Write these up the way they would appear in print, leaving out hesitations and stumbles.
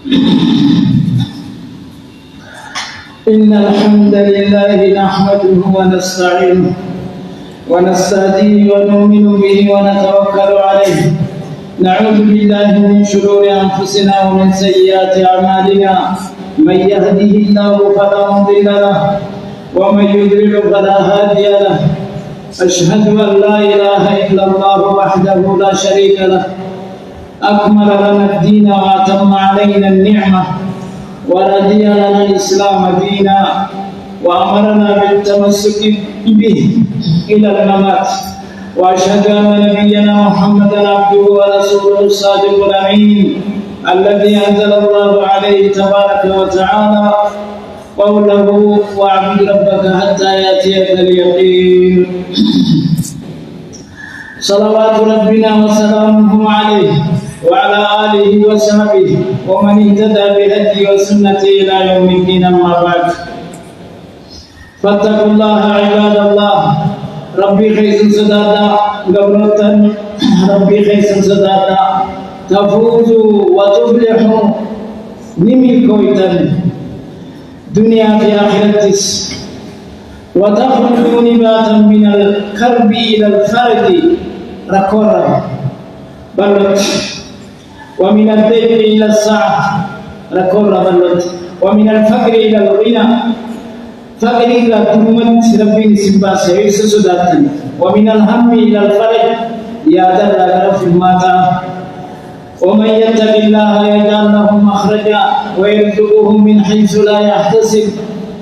إن الحمد لله نحمده ونستعينه ونستهديه ونؤمن به ونتوكل عليه. نعوذ بالله من شرور أنفسنا ومن سيئات أعمالنا. من يهده الله فلا مضل له ومن يضلل فلا هادي له. أشهد أن لا إله إلا الله وحده لا شريك له أكمل لنا الدين وأتم علينا النعمة ورضي لنا الإسلام دينا وأمرنا بالتمسك به إلى الممات. وأشهد أن نبينا محمدا عبده ورسوله الصادق الأمين الذي أنزل الله عليه تبارك وتعالى قوله واعبد ربك حتى يأتيك اليقين. صلوات ربنا وسلامه عليه وعلى آله وصحبه ومن اهتدى بهديه وسنته إلى يوم الدين. أما بعد فاتقوا الله عباد الله. ربي خيس سدادا قبرتا ربي خيس سدادا تفوزوا وتفلحوا نمي كويتا دنيا في آخرتس وتخرجوا نباتا من الكرب إلى الفرد ركورا بلت ومن الدين إلى السعة ركورا بلت ومن الفقر إلى الغنى فقر إلى كلمة ربي سبا سعيس سداتا ومن الهم إلى الفرج يا دل في الماتا. ومن يتق الله يجعل له مخرجا ويرزقه من حيث لا يحتسب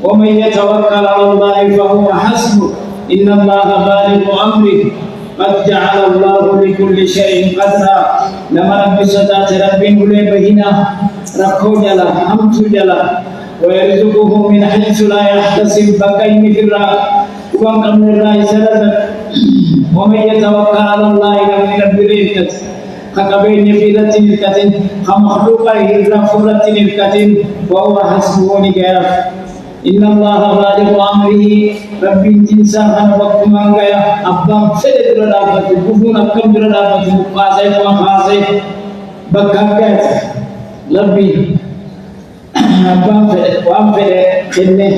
ومن يتوكل على الله فهو حسبه إن الله بالغ أمره قد جعل الله لكل شيء قدرا. لما رب صدات ربي مولي بهنا ركو جلا همت جلا ويرزقه من حيث لا يحتسب بكين في الرا وقم الله سلسل. ومن يتوكل على الله لم يبريكت كقبين في ذات الكتن كمخلوقه إلا فرة الكتن وهو حسبه نجاف. إن الله بالغ أمره رب إنسان وقت من غيا أبام فلد رابط كفون كم رابط قاسي وقاسي بكاكات ربي أبام فلد وأم فلد كنه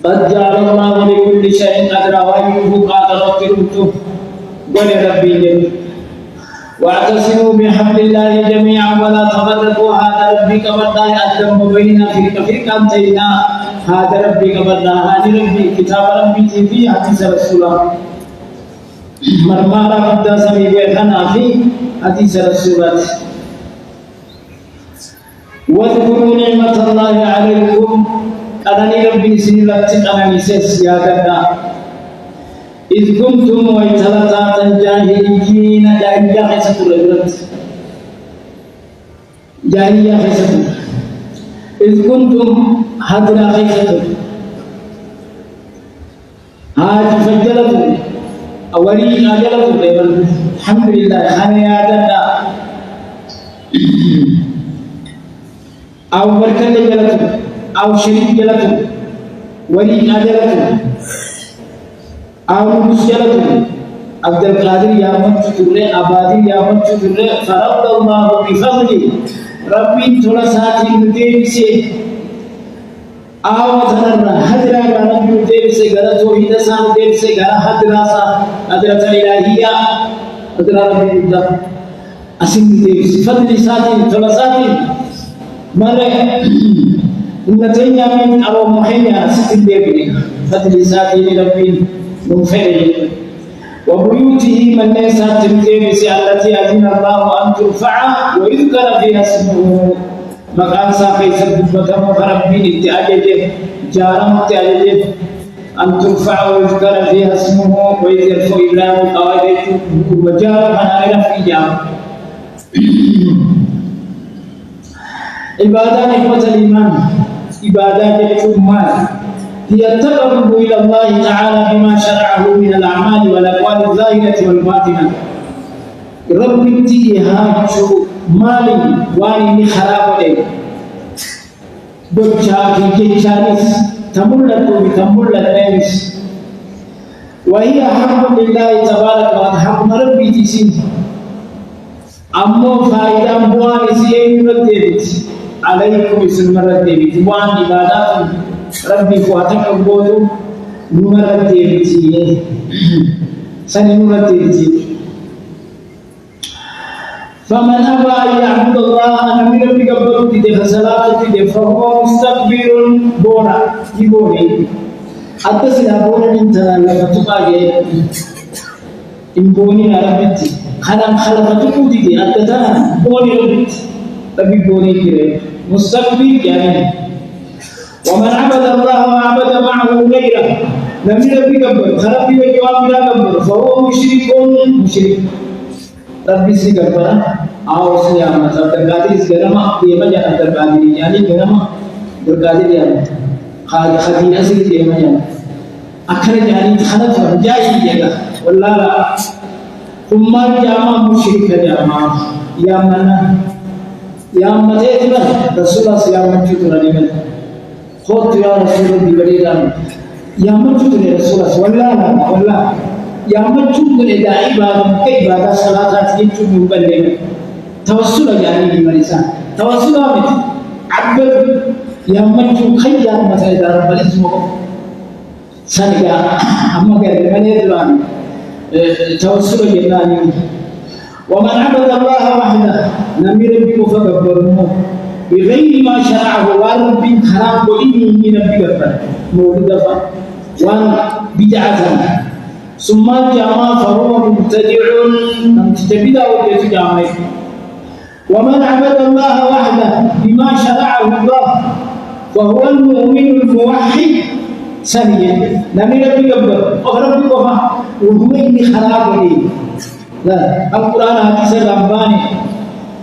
قد جعل الله لكل شيء قدرا وأيوب قاتل وكرمته قل ربي جميل. واعتصموا بحبل الله جميعا ولا تفرقوا. هذا ربي كبرنا أدم بيننا في كامتينا. هذا ربي كبرنا هذا ربي كتاب ربي في حديث رسول الله مرمارا مدى سمي بيخنا في حديث رسول الله. واذكروا نعمة الله عليكم أنني ربي سنلت أنني سيس يا كذا إذ كنتم ويتلطاتا جاهلين جاهلية خيسة الرجلات جاهلية خيسة إذ كنتم حضر خيسة هاج فجلت أولي أجلت الحمد لله أنا يا دادا أو بركة جلت أو شريك جلت ولي أجلت أو مسجلة عبد القادر يا من تدري أبادي يا من تدري فرد الله بفضله ربي ثلاثة مدرسة أو ثنا هدرا كان مدرسة غير توحيد سان مدرسة غير هدراسة هدرة الإلهية هدرة ربي الله أسين مدرسة فضل ساتين ثلاثة مرة نتيجة من أبو محمد ستين بيبي فضل ساتين ربي منفرد. وبيوته من ليس تمتلس التي أذن الله أن ترفع ويذكر فيها اسمه مكان ساقي سبب فربين التأجج جارم التأجج أن ترفع ويذكر فيها اسمه ويذكر إبراهيم قواعده وجار فنائل في جام. عبادات إخوة الإيمان عبادات الإيمان هي التقرب إلى الله تعالى بما شرعه من الأعمال والأقوال الظاهرة والباطنة. رب تيها مالي واني خراب عليه دوجا في جانس تملك بتملك وهي حق لله تبارك وتعالى ربي تسين أمو فائدة بوان سيئن ردبت عليكم اسم ردبت بوان عبادات ربي فواتك أبوتو نمردبت سنة نمردبت فمن أبى أن يعبد الله أنا من ربي قبل تدخل صلاة فهو مستكبر بونا يبوني أتصل بونا من تنال فتقاعد إنبوني نربتي خلقتكم تدي أتتنا بوني ربي بوني كره مستكبر يعني ومن عبد الله وعبد معه غيره لم ربي قبل خربي وجواب لا قبل فهو مشرك ربي سيقبل أو سيامة terkadang segala dia macam terkadang yani kenapa terkadang dia khadina sih dia macam akhirnya jadi khalat berjaya dia wallah ummah jamaah musyrik jamaah yang mana itu Rasulullah SAW itu lagi kan khot ya Rasulullah diberikan yang itu Rasulullah wallah yang mencuri dari ibadah salat itu bukan tawassul yani di Malaysia tawassul apa abad yang mencuri yang masih dalam balik semua saniga amma gari mana itu tawassul yani wa man abada Allah wahda nabi rabbi mufakkaruhu بغير ما شرعه ورب حرام قولي من نبي غفر مولد وان بدعة ثم الجامع فهو مبتدع تبدأ وجه جامع ومن عبد الله وحده بما شرعه الله فهو المؤمن الموحد ثانيا نبي ربي قبل أغرب بقفا وهو إني خراب لي لا القرآن حديث الرباني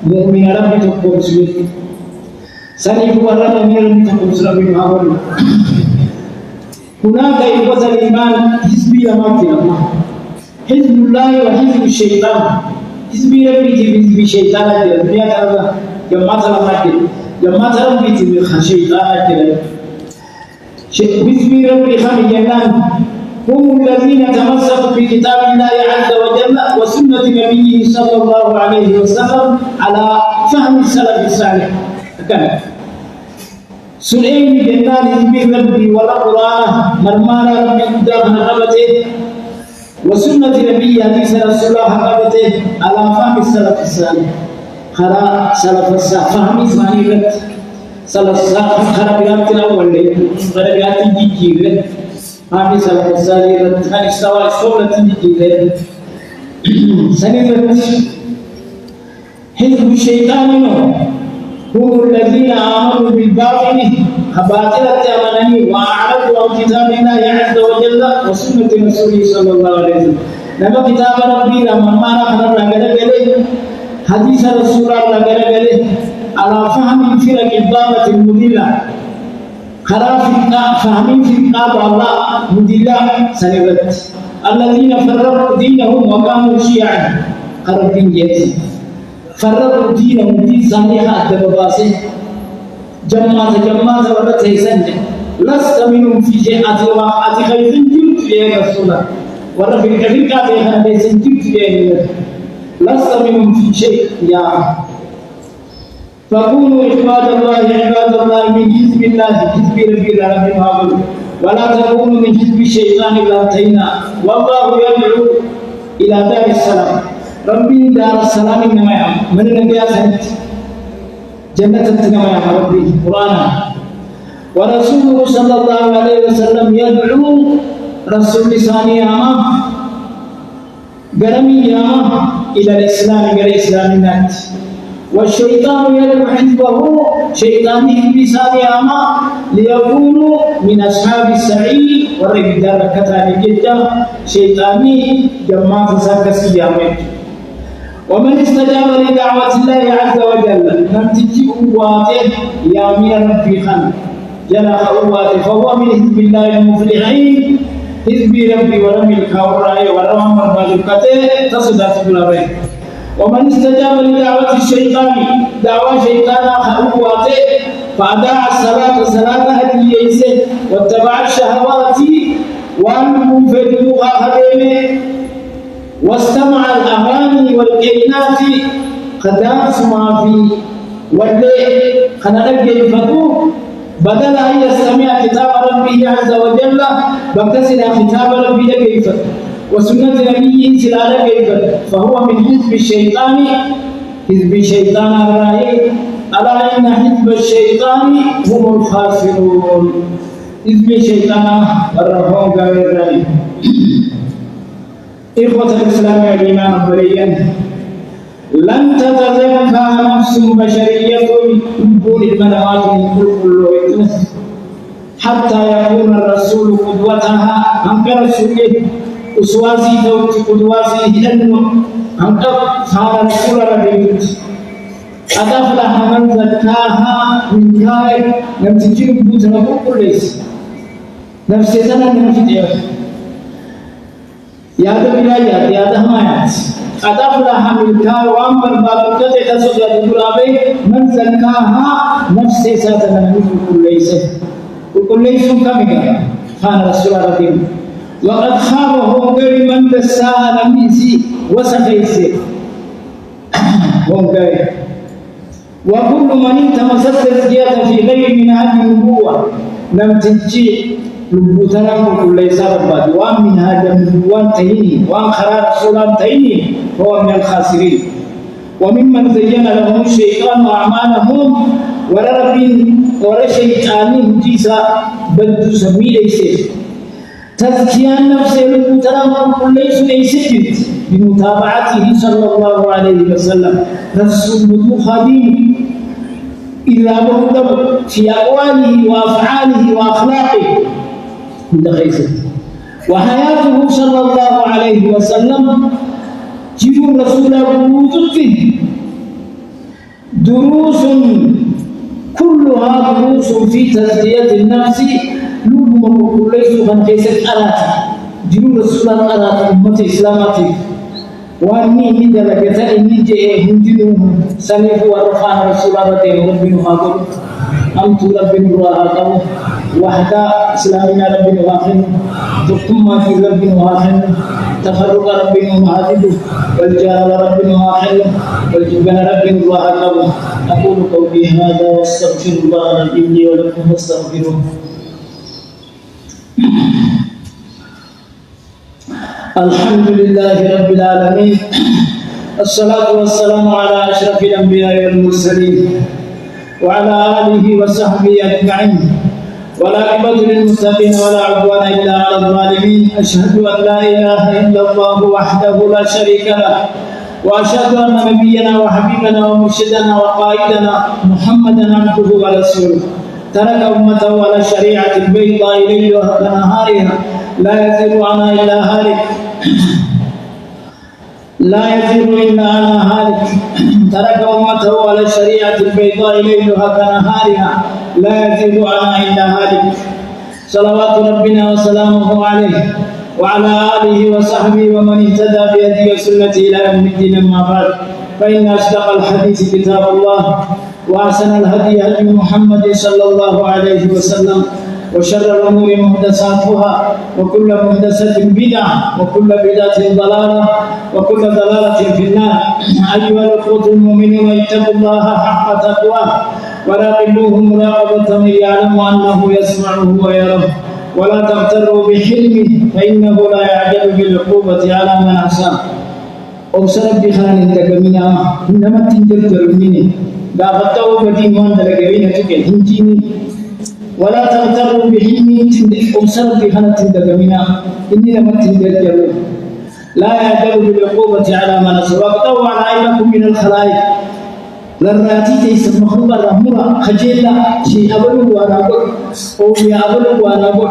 مؤمن ربي تقول سبيل ثاني هو ربي ربي تقول سبيل هناك إخوة الإيمان حزبية ما في الله حزب الله وحزب الشيطان حزبي ربي حزب الشيطان الدنيا ترى جماعة الأماكن جماعة ربي حزب الشيطان حزبي ربي خمي جنان هم الذين تمسكوا بكتاب الله عز وجل وسنة نبيه صلى الله عليه وسلم على فهم السلف الصالح سليم جنان حزبي ربي ولا قرآن مرمان ربي قدام نقبته وسنة نبي حديث رسول الله حقبته على فهم السلف الصالح خرا سلف الصالح فهم إسماني رت سلف الصالح خرا بيات الأول لي خرا بيات الجيل فهم سلف الصالح رت خرا استوى الصولة الجيل سنين رت حزب الشيطان هم الذين آمنوا بالباطل باطلة أماني وأعرضوا عن كتاب الله عز وجل وسنة رسوله صلى الله عليه وسلم لما كتاب ربي لما خلق لغيره حديث رسول الله لغيره على فهم فرق الضالة المضلة خلاف فهم فرق الله مضلة سنبت الذين فرقوا دينهم وكانوا شيعا قالوا دين يتي فرقوا دينهم دين صالحة دباباسه جماعة ورد هيسنج لست منهم في شيء أتي خيزن جبت يا رسول الله ورد في الكثير كاتي خيزن جبت يا لست منهم في شيء يا فكونوا عباد الله من حزب الله حزب ربي العالمين ولا تكونوا من حزب الشيطان إلا انتهينا والله يدعو إلى دار السلام ربي دار السلام إنما من النبي سنت جنة تنتمي يا ربي قرآن ورسوله صلى الله عليه وسلم يدعو رسول لساني أمام قرمي أمام إلى الإسلام إلى الإسلام النات والشيطان يدعو حزبه شيطانه بلساني أمام ليكونوا من أصحاب السعير والرجال كتاب جدا شيطاني جماعة ساكسي يامك ومن استجاب لدعوة الله عز وجل لم تجي قواته يا من ربي خان جناح قواته فهو من حزب الله المفلحين حزب ربي ولم الكورة ورم المالكته تصدق بالله ومن استجاب لدعوة الشيطان دعوة شيطان قواته فأداع الصلاة هديه واتبع الشهوات والمنفردوها خديمه واستمع الأغاني والكلمات خداس ما في واللي خنرجع الفتو بدل أن يستمع كتاب ربه عز وجل بكسر كتاب ربه كيف وسنة نبيه سلالة كيف فهو من حزب الشيطان حزب الشيطان الرائع ألا إن حزب الشيطان هم الخاسرون حزب الشيطان الرحمن غير إخوة الإسلام والإيمان البريان لن تتزكى نفس بشرية دون المنوات من كل حتى يكون الرسول قدوتها أنكر السنة أسواسي توتي قدواسي هدنه أنكر صار رسول ربيت أدفلح من زكاها من كائن لم تجيب بوتنا كل ليس نفسي سنة نمشي يا دبلا يا دهمات أدفلح من كائن وأمر بابك تحسد الغرابي من زكاها نفسي سنة نمشي كل ليس وكل ليس كمك كان رسول ربيت وقد خاب هم غير من دساها نميسي وسخيسي هم غير وكل من التمس التزكية في غير من هذه النبوة لم تجي لبوتنا كل سبب ومن هذا النبوة تهيني وان خرار رسولان تهيني فهو من الخاسرين وممن زين لهم الشيطان أعمالهم ولا شيطان جيسا بل تسمي ليس تزكية النفس لبوتنا كل ليس بمتابعته صلى الله عليه وسلم رسول خادم إذا بردوا في أقواله وأفعاله وأخلاقه وحياته صلى الله عليه وسلم جيب رسوله بوجوده دروس كلها دروس في تزكية النفس لبما ليس من كيسة أرات جيب رسوله أرات أمة إسلامته واني من ذلك إني جاء هنديهم سنف ورفعنا رسول الله ربنا هاكم أم تربنا الله هاكم وحدا إسلامنا ربنا هاكم ثم في ربنا هاكم تفرق ربنا هاكم والجار ربنا هاكم والجبن ربنا الله هاكم أقول قولي هذا واستغفر الله لي ولكم فاستغفروه. الحمد لله رب العالمين الصلاة والسلام على أشرف الأنبياء والمرسلين وعلى آله وصحبه أجمعين والعاقبة للمتقين ولا عدوان إلا على الظالمين. أشهد أن لا إله إلا الله وحده لا شريك له وأشهد أن نبينا وحبيبنا ومرشدنا وقائدنا محمدا عبده ورسوله ترك أمته على شريعة البيضاء ليلها كنهارها لا يزيغ عنها إلا هالك ترك أمته على شريعة البيضاء ليلها كنهارها لا يزيغ عنها إلا هالك صلوات ربنا وسلامه عليه وعلى آله وصحبه ومن اهتدى بهديه وسنته إلى يوم الدين. أما بعد فإن أصدق الحديث كتاب الله وأحسن الهدي هدي محمد صلى الله عليه وسلم وشر الأمور محدثاتها وكل محدثة بدعة وكل بدعة ضلالة وكل ضلالة في النار. أيها الأخوة المؤمنون اتقوا الله حق تقواه وراقبوه مراقبة من يعلم أنه يسمعه ويراه ولا تغتروا بحلمه فإنه لا يعجل بالعقوبة على من عصاه. أبصرت بخان تكمنا إنما تنجل ترميني لا فتاو بدين وان دلقين تكن هنجيني ولا تغتروا بحلمي أبصرت بخان تكمنا إني لما تنجل لا يعجل بالعقوبة على من عصاه وقتوا على عينكم من الخلائق لراتي تيس مخلوق الرحمة خجيلا شيء أبلغ وأنا أقول أو يا أبلغ وأنا أقول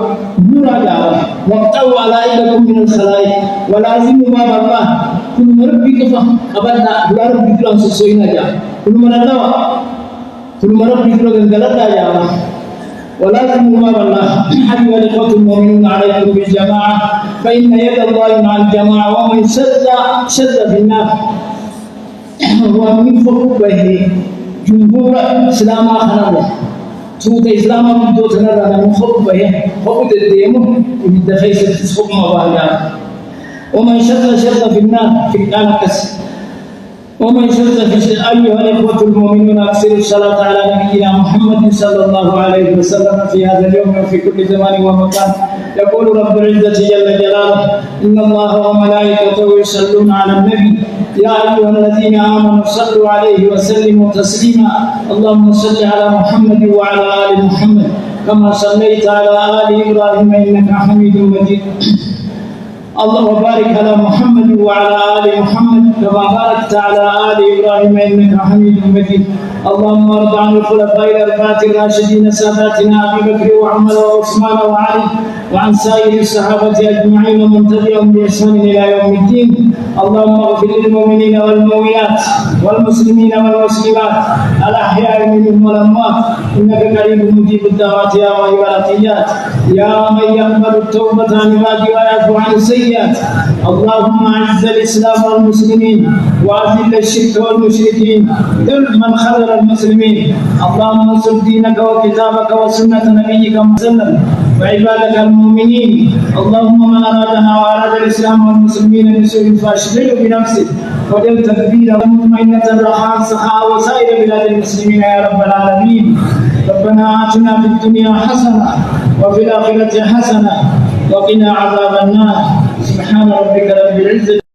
نورا جاوا وقتوا على عينكم من الخلائق ولازم ما الله كل مربي كفا أبدا بلا ربي كلام سوينا جا كل مربي كلام غلطا جا ولازم ما الله أيها الإخوة المؤمنون عليكم بالجماعة فإن يد الله مع الجماعة ومن شد في النار ومن فوق به جمهور إسلام خنابه سود إسلام بدو تنرى من فوق به فوق الديمو بدفعي ستسخب مبالا ومن شد في النار في الكالكس ومن شد في أيها الإخوة المؤمنون أكثروا الصلاة على نبينا محمد صلى الله عليه وسلم في هذا اليوم وفي كل زمان ومكان. يقول رب العزة جل جلاله: إن الله وملائكته يصلون على النبي يا أيها الذين آمنوا صلوا عليه وسلموا تسليما. اللهم صل على محمد وعلى آل محمد كما صليت على آل إبراهيم إنك حميد مجيد. اللهم بارك على محمد وعلى آل محمد كما باركت على آل إبراهيم إنك حميد مجيد. اللهم ارض عن الخلفاء الأربعة الراشدين ساداتنا أبي بكر وعمر وعثمان وعلي وعن سائر الصحابة أجمعين ومن تبعهم بإحسان إلى يوم الدين. اللهم اغفر للمؤمنين والمؤمنات والمسلمين والمسلمات الأحياء منهم والأموات إنك قريب مجيب الدعوات يا مهيب العطيات يا من يقبل التوبة عن عباده ويعفو عن السيئات. اللهم أعز الإسلام والمسلمين وأذل الشرك والمشركين ذل من خذل المسلمين. اللهم انصر دينك وكتابك وسنة نبيك وسلم وعبادك المؤمنين. اللهم من أرادنا وأراد الإسلام والمسلمين بسوء فاشغله بنفسه وجل تدبيره مطمئنة رخاء سخاء وسائر بلاد المسلمين يا رب العالمين. ربنا آتنا في الدنيا حسنة وفي الآخرة حسنة وقنا عذاب النار. سبحان ربك رب العزة